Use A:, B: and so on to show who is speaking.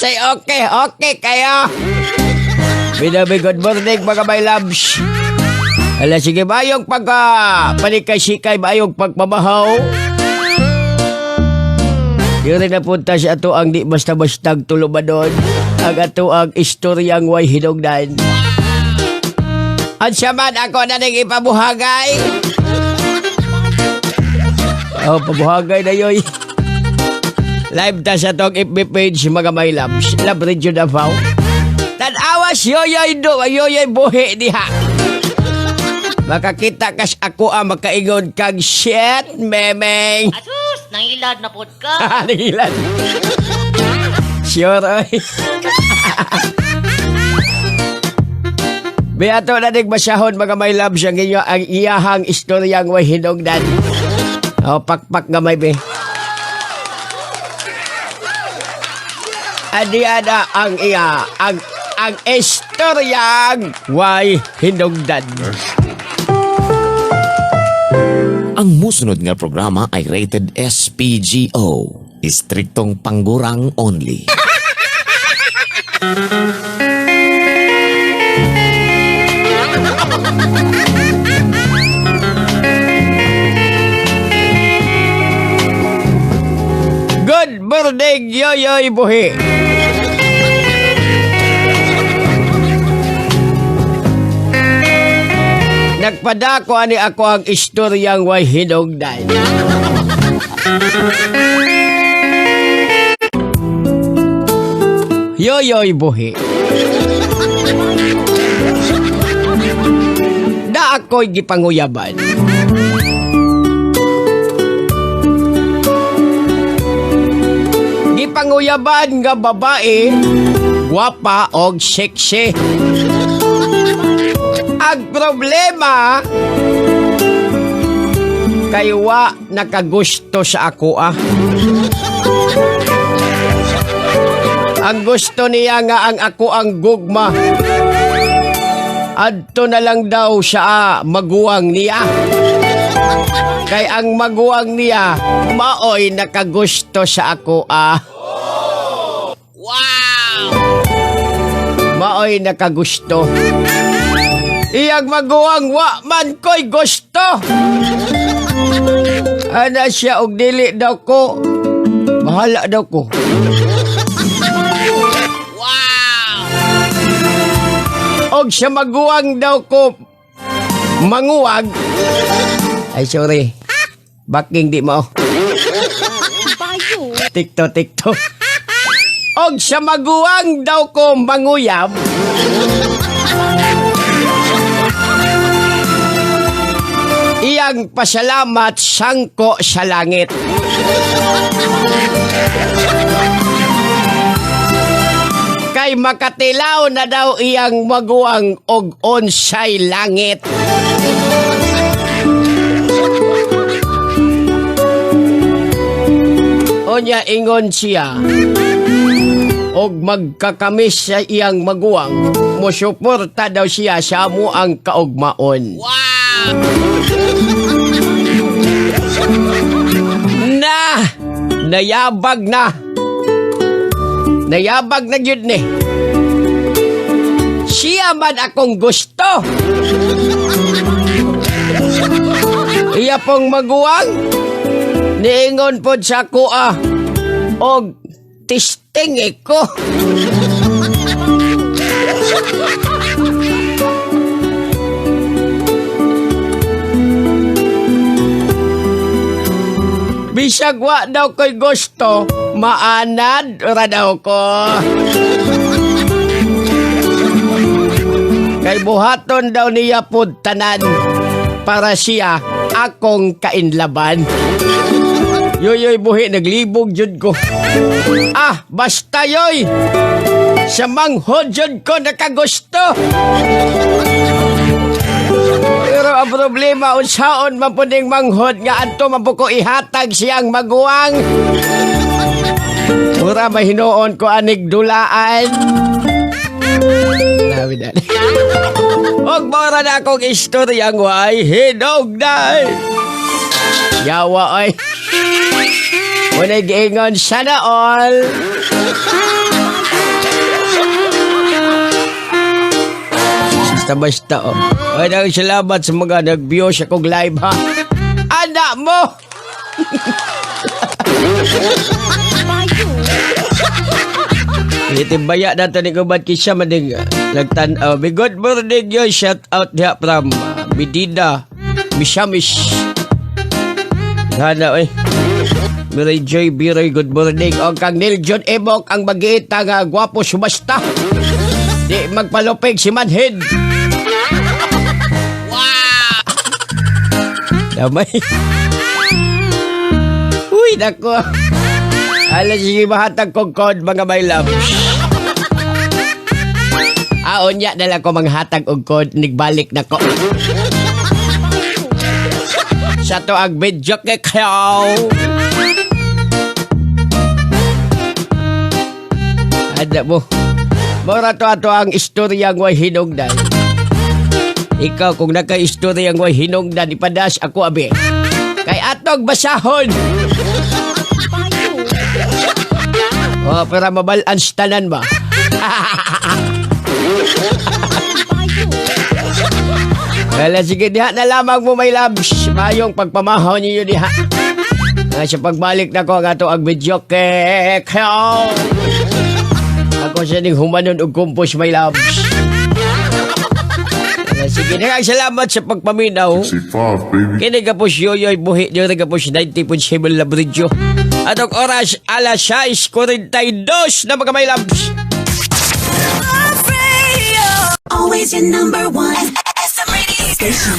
A: Say okay kayo. Binabi, good morning mga my loves. Ala, sige, bayong panikay-sikay, bayong pagmamahaw. Yun rin napunta sa ato ang di basta-bastang tulumadon. Ang ato ang istoryang way hinungdan. Ansa man ako na ning ipabuhagay. Pabuhagay na yoy. Live ta sa tong FB page mga my loves. Love Radio Davao. Tanawas yoyoy do, yoyoy buhi diha. Makakita kas ako makaingon kag shit, memeng.
B: Asus, nangilad na pod ka.
A: Nangilad. Sure, oy. Beato na ning masyahon mga my loves ang iyahang istoryang way hinungdan. Pakpak gamay be. Adiada ang ang istoryang way hinungdan.
C: Ang musunod nga programa ay rated SPGO. Istriktong panggurang only.
A: Good morning, yoyoy buhi. Nagpadako ani ako ang istoryang way hinungdan. Yoyoy buhi. Na ako'y gipanguyaban. Gipanguyaban nga babae, gwapa og sexy. Ang problema, kaywa nakagusto sa ako Ang gusto niya nga ang ako ang gugma. Adto na lang daw siya maguwang niya. Kay ang maguwang niya, maoy nakagusto sa ako
B: Wow!
A: Maoy nakagusto. Iyang maguwang wa man ko'y gusto. Ana siya og dili daw ko. Bahala daw ko.
B: Wow!
A: Og siya maguwang daw ko manguwag. Ay sorry. Baking di mo.
B: Bayo!
A: Tikto. Og siya maguwang daw ko manguyab. Iyang pasalamat sangko sa langit. Kay makatilaw na daw iyang maguwang og onsay langit. Onya ingon siya. Og magkakamis sa iyang maguwang, musuporta daw siya sa amo ang kaugmaon.
B: Wow!
A: Nayabag na yun ni. Siya man akong gusto. Iya pong maguwang, niingon po sa kuha, og tisting ko. Bisag wa daw ko'y gusto, maanad ra daw ko. Kay buhaton daw niya pud tanan para siya akong kainlaban. Yoyoy buhi, naglibog jud ko. Basta yoy, sa manghod jud ko nakagusto. Pero ang problema, unsaon man po ning manghod nga adto man po ko ihatag siyang maguwang. Mura mahinoon ko anig dulaan. Og mura na akong istoryang way hinungdan. Yawa ay. Muna giingon sana all. Basta-basta, oh. Ay, salamat sa mga nag-view sa kong live, ha? Anak mo! Itimbaya na ito ni Kubat Kisha, maning nagtanaw. Good morning, yo. Shout out niya from Medina, Mishamis. Sana, eh. Miray Joy Biray, good morning. O kang Neil John Emok, ang mag-iita nga gwapo sumasta. Di magpalupig si Manhead.
B: Wow!
A: Damay. Uy, nako. Alas sige mahatag kong code, mga my loves. Unya na lang ko manghatag og code, nigbalik na ko. Sa to ang video kay kayo. Ada mo. Mora to ato ang istoryang way hinungdan. Ikaw kung naka-istoryang way hinungdan, ipadas ako abi. Kay atog basahon. Oh, para mabalance tanan ba? Kala sige diha na lamang mo, my loves. Mayong pagpamahaw niyo diha. Sa pagbalik na ko ang ato ang video kay kayo. Ako siya ning humanon og kumpos, my loves. Sige, salamat sa pagpaminaw.
D: 65, baby.
A: Kini ka po si Yoyoy Buhi, nyo rin ka po si 90.7 Labridyo. At ang oras, alas 6:42 na mga my loves.
E: Always your number one SM radio station.